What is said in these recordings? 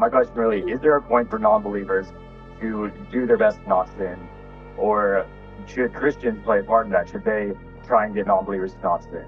my question really, is there a point for non-believers to do their best to not sin? Or should Christians play a part in that? Should they try and get non-believers to not sin?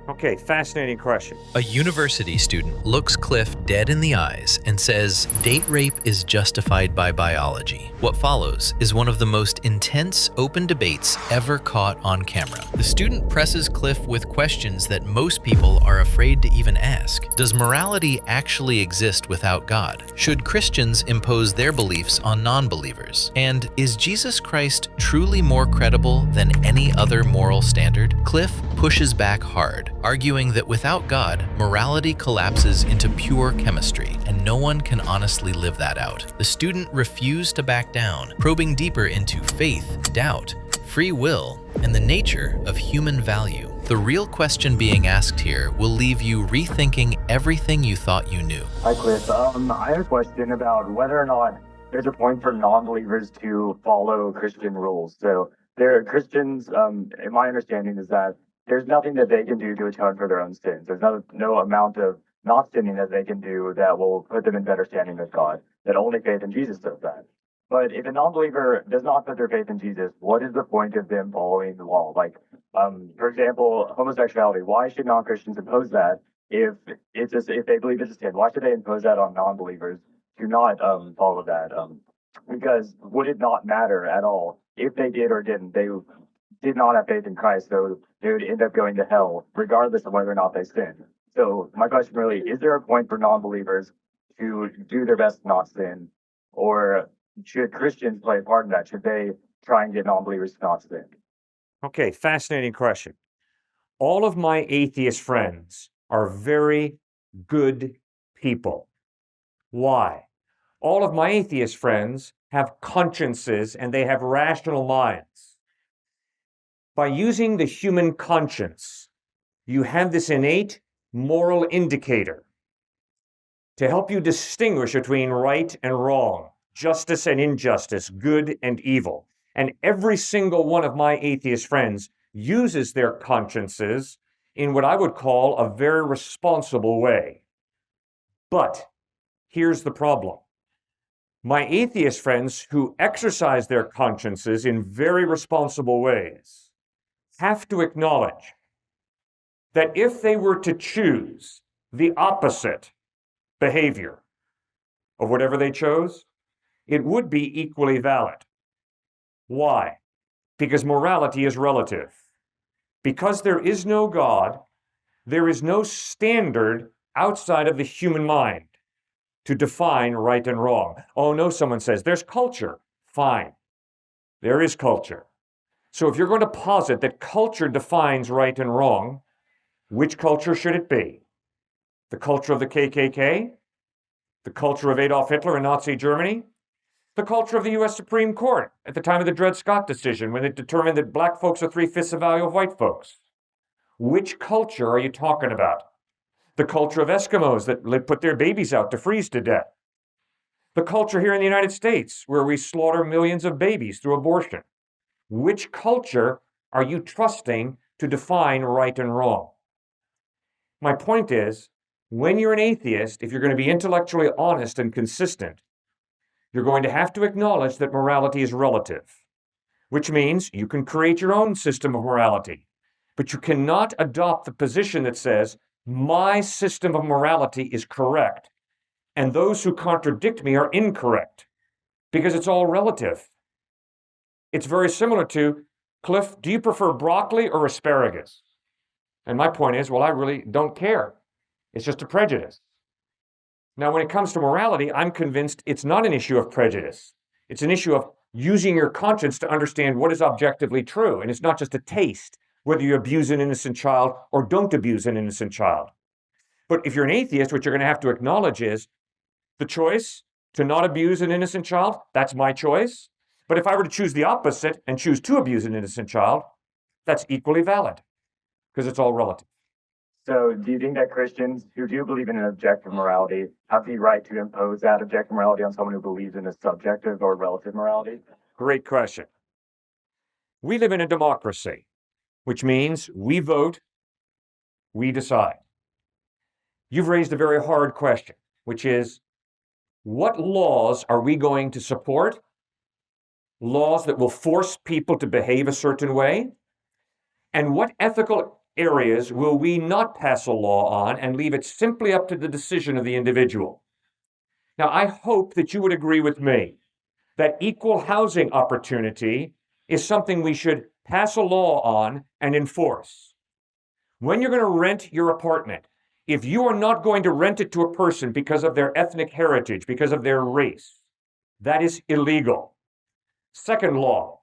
Okay, fascinating question. A university student looks Cliffe dead in the eyes and says, "Date rape is justified by biology." What follows is one of the most intense open debates ever caught on camera. The student presses Cliffe with questions that most people are afraid to even ask. Does morality actually exist without God? Should Christians impose their beliefs on non-believers? And is Jesus Christ truly more credible than any other moral standard? Cliffe pushes back hard, arguing that without God, morality collapses into pure chemistry, and no one can honestly live that out. The student refused to back down, probing deeper into faith, doubt, free will, and the nature of human value. The real question being asked here will leave you rethinking everything you thought you knew. Hi, Cliff. I have a question about whether or not there's a point for non-believers to follow Christian rules. So there are Christians, in my understanding is that there's nothing that they can do to atone for their own sins. There's no amount of not sinning that they can do that will put them in better standing with God, that only faith in Jesus does that. But if a non-believer does not put their faith in Jesus, what is the point of them following the law? Like, for example, homosexuality. Why should non-Christians impose that if if they believe it's a sin? Why should they impose that on non-believers to not follow that? Because would it not matter at all if they did or didn't? They did not have faith in Christ, so they would end up going to hell, regardless of whether or not they sin. So my question really, is there a point for non-believers to do their best to not sin? Or should Christians play a part in that? Should they try and get non-believers to not sin? Okay, fascinating question. All of my atheist friends are very good people. Why? All of my atheist friends have consciences and they have rational minds. By using the human conscience, you have this innate moral indicator to help you distinguish between right and wrong, justice and injustice, good and evil. And every single one of my atheist friends uses their consciences in what I would call a very responsible way. But here's the problem. My atheist friends who exercise their consciences in very responsible ways have to acknowledge that if they were to choose the opposite behavior of whatever they chose, it would be equally valid. Why? Because morality is relative. Because there is no God, there is no standard outside of the human mind to define right and wrong. Oh no, someone says, there's culture. Fine. There is culture. So if you're going to posit that culture defines right and wrong, which culture should it be? The culture of the KKK? The culture of Adolf Hitler in Nazi Germany? The culture of the U.S. Supreme Court at the time of the Dred Scott decision when it determined that black folks are 3/5 the value of white folks? Which culture are you talking about? The culture of Eskimos that put their babies out to freeze to death? The culture here in the United States where we slaughter millions of babies through abortion? Which culture are you trusting to define right and wrong? My point is, when you're an atheist, if you're going to be intellectually honest and consistent, you're going to have to acknowledge that morality is relative, which means you can create your own system of morality, but you cannot adopt the position that says, my system of morality is correct, and those who contradict me are incorrect, because it's all relative. It's very similar to, Cliff, do you prefer broccoli or asparagus? And my point is, well, I really don't care. It's just a prejudice. Now, when it comes to morality, I'm convinced it's not an issue of prejudice. It's an issue of using your conscience to understand what is objectively true. And it's not just a taste, whether you abuse an innocent child or don't abuse an innocent child. But if you're an atheist, what you're going to have to acknowledge is the choice to not abuse an innocent child, that's my choice. But if I were to choose the opposite and choose to abuse an innocent child, that's equally valid because it's all relative. So do you think that Christians who do believe in an objective morality have the right to impose that objective morality on someone who believes in a subjective or relative morality? Great question. We live in a democracy, which means we vote, we decide. You've raised a very hard question, which is, What laws are we going to support? Laws that will force people to behave a certain way? And what ethical areas will we not pass a law on and leave it simply up to the decision of the individual? Now, I hope that you would agree with me that equal housing opportunity is something we should pass a law on and enforce. When you're going to rent your apartment, if you are not going to rent it to a person because of their ethnic heritage, because of their race, that is illegal. Second law,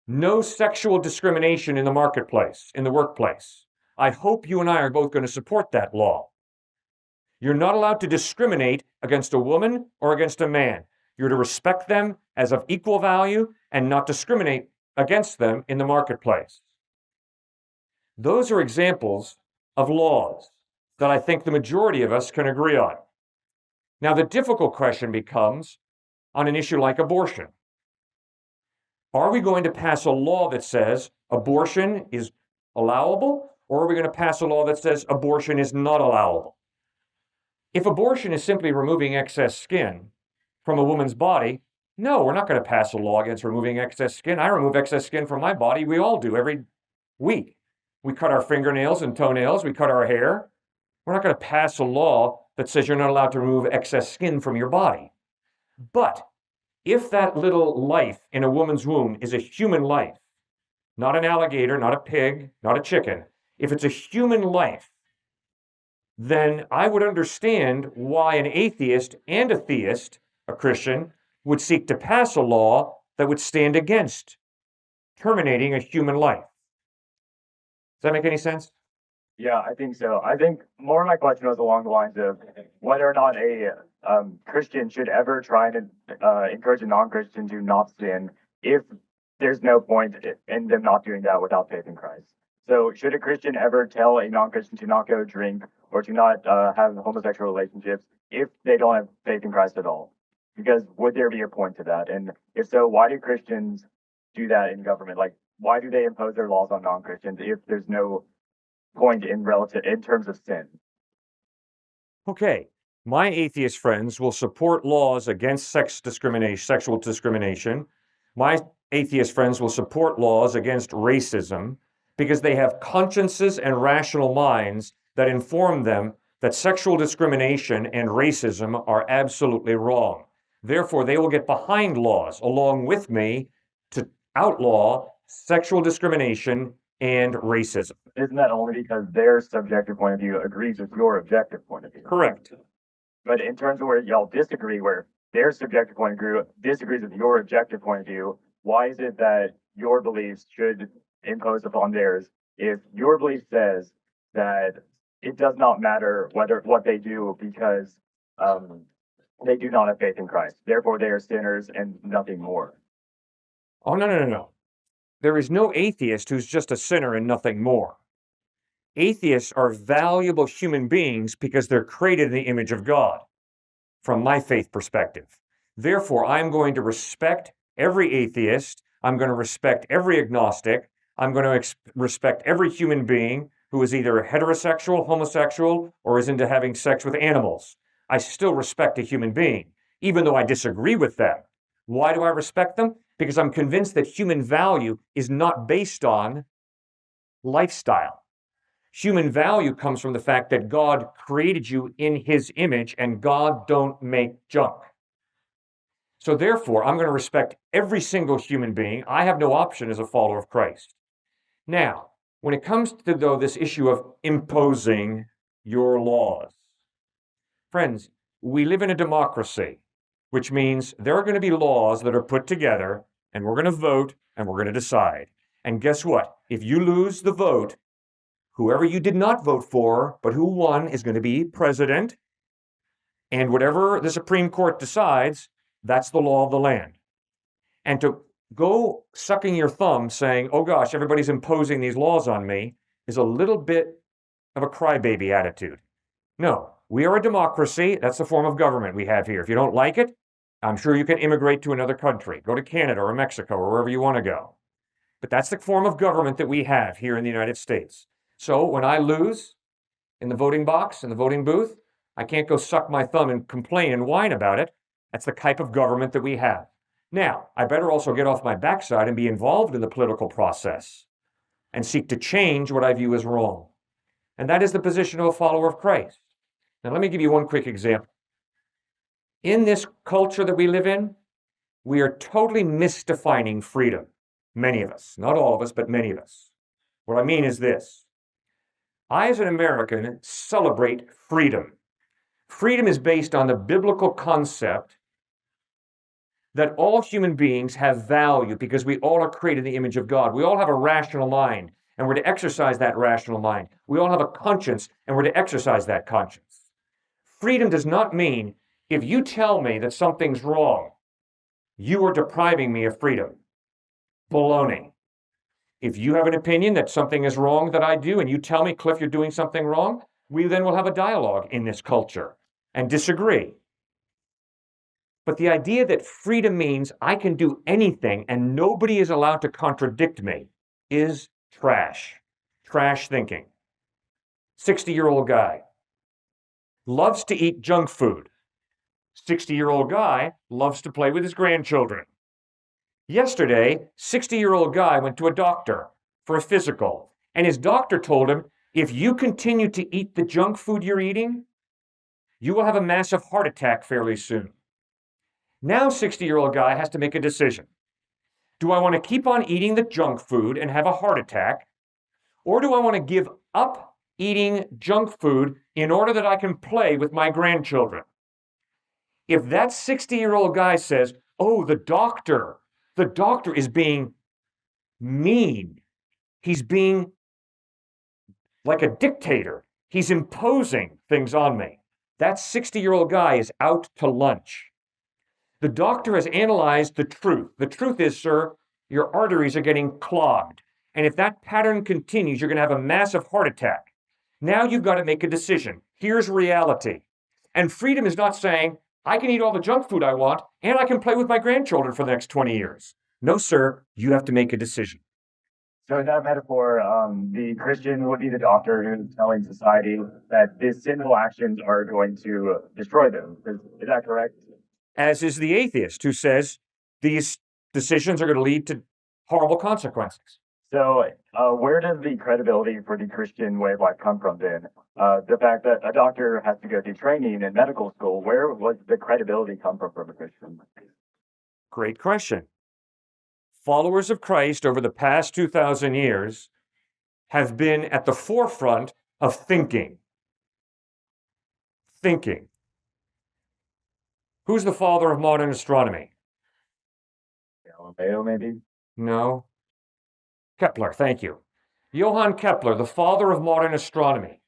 no sexual discrimination in the marketplace, in the workplace. I hope you and I are both going to support that law. You're not allowed to discriminate against a woman or against a man. You're to respect them as of equal value and not discriminate against them in the marketplace. Those are examples of laws that I think the majority of us can agree on. Now, the difficult question becomes on an issue like abortion. Are we going to pass a law that says abortion is allowable, or are we going to pass a law that says abortion is not allowable? If abortion is simply removing excess skin from a woman's body, no, we're not going to pass a law against removing excess skin. I remove excess skin from my body. We all do every week. We cut our fingernails and toenails. We cut our hair. We're not going to pass a law that says you're not allowed to remove excess skin from your body. But if that little life in a woman's womb is a human life, not an alligator, not a pig, not a chicken, if it's a human life, then I would understand why an atheist and a theist, a Christian, would seek to pass a law that would stand against terminating a human life. Does that make any sense? Yeah, I think so. I think more of my question was along the lines of whether or not a Christian should ever try to encourage a non-Christian to not sin if there's no point in them not doing that without faith in Christ. So should a Christian ever tell a non-Christian to not go drink or to not have homosexual relationships if they don't have faith in Christ at all? Because would there be a point to that? And if so, why do Christians do that in government? Like, why do they impose their laws on non-Christians if there's no point in terms of sin? Okay, my atheist friends will support laws against sexual discrimination. My atheist friends will support laws against racism because they have consciences and rational minds that inform them that sexual discrimination and racism are absolutely wrong. Therefore, they will get behind laws along with me to outlaw sexual discrimination and racism. Isn't that only because their subjective point of view agrees with your objective point of view? Correct. But in terms of where y'all disagree, where their subjective point of view disagrees with your objective point of view, why is it that your beliefs should impose upon theirs if your belief says that it does not matter what they do because they do not have faith in Christ. Therefore, they are sinners and nothing more. Oh, no. There is no atheist who's just a sinner and nothing more. Atheists are valuable human beings because they're created in the image of God, from my faith perspective. Therefore, I'm going to respect every atheist. I'm going to respect every agnostic. I'm going to respect every human being who is either heterosexual, homosexual, or is into having sex with animals. I still respect a human being, even though I disagree with them. Why do I respect them? Because I'm convinced that human value is not based on lifestyle. Human value comes from the fact that God created you in his image and God don't make junk. So therefore, I'm going to respect every single human being. I have no option as a follower of Christ. Now, when it comes to, though, this issue of imposing your laws, friends, we live in a democracy, which means there are going to be laws that are put together and we're going to vote and we're going to decide. And guess what? If you lose the vote, whoever you did not vote for, but who won is going to be president. And whatever the Supreme Court decides, that's the law of the land. And to go sucking your thumb saying, oh gosh, everybody's imposing these laws on me, is a little bit of a crybaby attitude. No, we are a democracy. That's the form of government we have here. If you don't like it, I'm sure you can immigrate to another country. Go to Canada or Mexico or wherever you want to go. But that's the form of government that we have here in the United States. So when I lose in the voting box, in the voting booth, I can't go suck my thumb and complain and whine about it. That's the type of government that we have. Now, I better also get off my backside and be involved in the political process and seek to change what I view as wrong. And that is the position of a follower of Christ. Now, let me give you one quick example. In this culture that we live in, we are totally misdefining freedom. Many of us, not all of us, but many of us. What I mean is this. I, as an American, celebrate freedom. Freedom is based on the biblical concept that all human beings have value because we all are created in the image of God. We all have a rational mind, and we're to exercise that rational mind. We all have a conscience, and we're to exercise that conscience. Freedom does not mean if you tell me that something's wrong, you are depriving me of freedom. Baloney. If you have an opinion that something is wrong that I do, and you tell me, Cliff, you're doing something wrong, we then will have a dialogue in this culture and disagree. But the idea that freedom means I can do anything and nobody is allowed to contradict me is trash. Trash thinking. 60-year-old guy loves to eat junk food. 60-year-old guy loves to play with his grandchildren. Yesterday, 60-year-old guy went to a doctor for a physical, and his doctor told him, if you continue to eat the junk food you're eating, you will have a massive heart attack fairly soon. Now 60-year-old guy has to make a decision. Do I want to keep on eating the junk food and have a heart attack? Or do I want to give up eating junk food in order that I can play with my grandchildren? If that 60-year-old guy says, oh, the doctor is being mean. He's being like a dictator. He's imposing things on me. That 60-year-old guy is out to lunch. The doctor has analyzed the truth. The truth is, sir, your arteries are getting clogged. And if that pattern continues, you're going to have a massive heart attack. Now you've got to make a decision. Here's reality. And freedom is not saying, I can eat all the junk food I want, and I can play with my grandchildren for the next 20 years. No, sir, you have to make a decision. So in that metaphor, the Christian would be the doctor who's telling society that these sinful actions are going to destroy them. Is that correct? As is the atheist who says these decisions are going to lead to horrible consequences. So where does the credibility for the Christian way of life come from then? The fact that a doctor has to go through training in medical school, where would the credibility come from a Christian? Great question. Followers of Christ over the past 2,000 years have been at the forefront of thinking. Thinking. Who's the father of modern astronomy? Galileo, maybe? No. Kepler, thank you. Johann Kepler, the father of modern astronomy,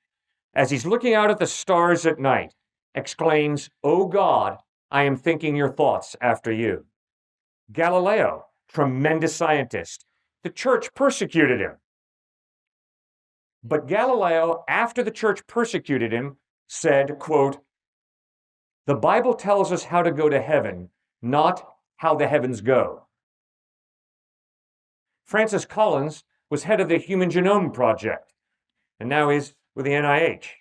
as he's looking out at the stars at night, exclaims, "O God, I am thinking your thoughts after you." Galileo, tremendous scientist. The church persecuted him. But Galileo, after the church persecuted him, said, quote, "The Bible tells us how to go to heaven, not how the heavens go." Francis Collins was head of the Human Genome Project, and now he's with the NIH.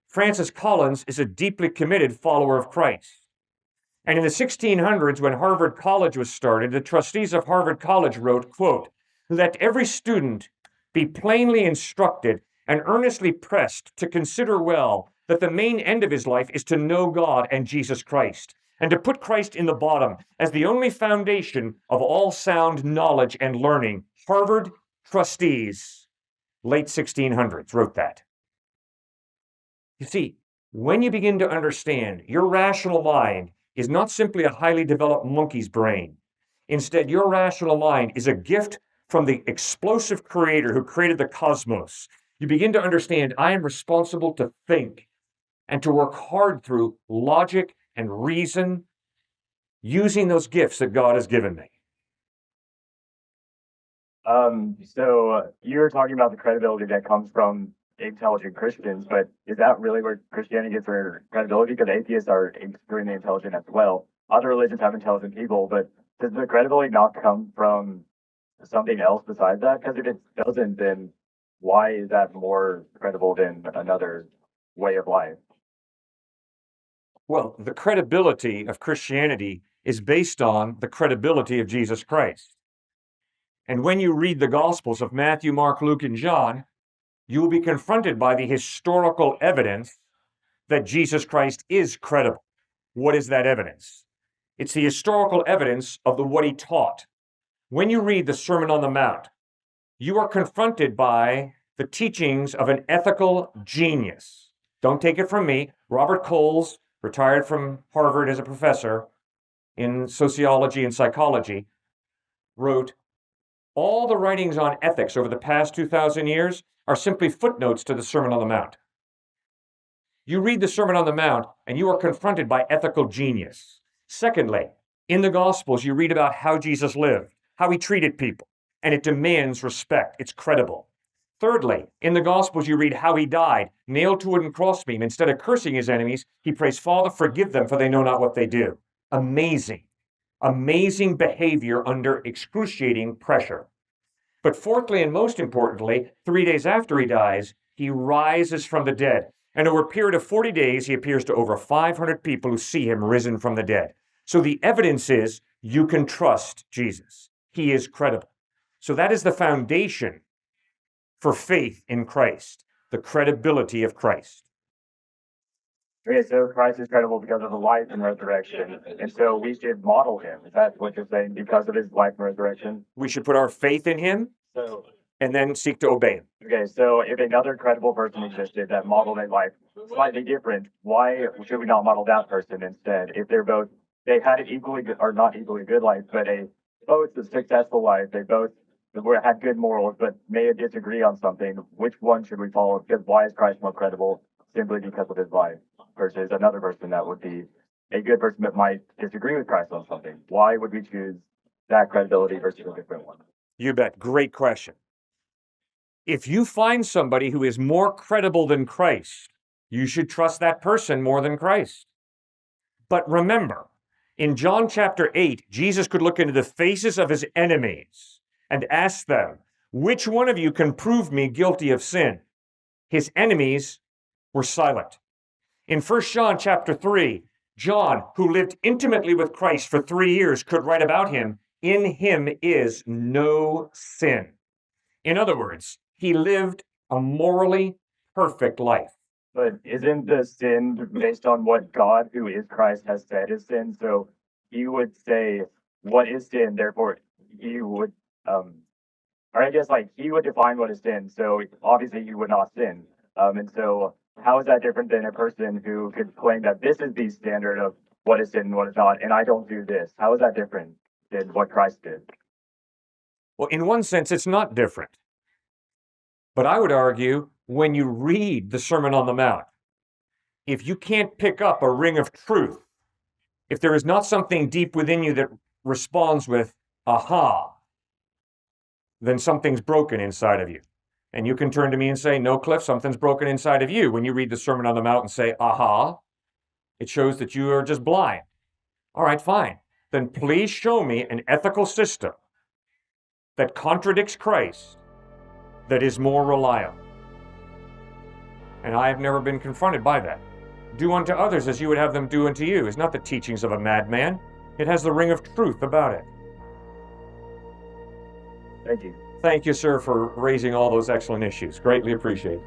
Francis Collins is a deeply committed follower of Christ. And in the 1600s, when Harvard College was started, the trustees of Harvard College wrote, quote, "Let every student be plainly instructed and earnestly pressed to consider well that the main end of his life is to know God and Jesus Christ, and to put Christ in the bottom as the only foundation of all sound knowledge and learning." Harvard trustees, late 1600s, wrote that. You see, when you begin to understand your rational mind is not simply a highly developed monkey's brain. Instead, your rational mind is a gift from the explosive creator who created the cosmos. You begin to understand I am responsible to think and to work hard through logic and reason using those gifts that God has given me. So you're talking about the credibility that comes from intelligent Christians, but is that really where Christianity gets their credibility? Because atheists are extremely intelligent as well. Other religions have intelligent people, but does the credibility not come from something else besides that? Because if it doesn't, then why is that more credible than another way of life? Well, the credibility of Christianity is based on the credibility of Jesus Christ. And when you read the Gospels of Matthew, Mark, Luke, and John, you will be confronted by the historical evidence that Jesus Christ is credible. What is that evidence? It's the historical evidence of what he taught. When you read the Sermon on the Mount, you are confronted by the teachings of an ethical genius. Don't take it from me. Robert Coles, retired from Harvard as a professor in sociology and psychology, wrote, all the writings on ethics over the past 2,000 years are simply footnotes to the Sermon on the Mount. You read the Sermon on the Mount and you are confronted by ethical genius. Secondly, in the Gospels, you read about how Jesus lived, how he treated people, and it demands respect. It's credible. Thirdly, in the Gospels, you read how he died, nailed to a wooden crossbeam. Instead of cursing his enemies, he prays, Father, forgive them, for they know not what they do. Amazing. Amazing behavior under excruciating pressure. But fourthly, and most importantly, 3 days after he dies, he rises from the dead. And over a period of 40 days, he appears to over 500 people who see him risen from the dead. So the evidence is you can trust Jesus. He is credible. So that is the foundation for faith in Christ, the credibility of Christ. Okay, so Christ is credible because of the life and resurrection, and so we should model him. Is that what you're saying? Because of his life and resurrection? We should put our faith in him So, and then seek to obey him. okay, so if another credible person existed that modeled a life slightly different, why should we not model that person instead? If they had an equally good, or not equally good life, but both a successful life, they both had good morals, but may disagree on something, which one should we follow? Because why is Christ more credible simply because of his life versus another person that would be a good person but might disagree with Christ on something? Why would we choose that credibility versus a different one? You bet. Great question. If you find somebody who is more credible than Christ, you should trust that person more than Christ. But remember, in John chapter 8, Jesus could look into the faces of his enemies and ask them, which one of you can prove me guilty of sin? His enemies were silent. In 1 John chapter 3, John, who lived intimately with Christ for 3 years, could write about him, in him is no sin. In other words, he lived a morally perfect life. But isn't the sin based on what God, who is Christ, has said is sin? So he would say, what is sin? Therefore, he would, or I guess like he would define what is sin. So obviously he would not sin. And so how is that different than a person who could claim that this is the standard of what is sin and what is not, and I don't do this? How is that different than what Christ did? Well, in one sense, it's not different. But I would argue, when you read the Sermon on the Mount, if you can't pick up a ring of truth, if there is not something deep within you that responds with, aha, then something's broken inside of you. And you can turn to me and say, no, Cliff, something's broken inside of you. When you read the Sermon on the Mount and say, aha, it shows that you are just blind. All right, fine. Then please show me an ethical system that contradicts Christ that is more reliable. And I have never been confronted by that. Do unto others as you would have them do unto you is not the teachings of a madman. It has the ring of truth about it. Thank you. Thank you, sir, for raising all those excellent issues. Greatly appreciated.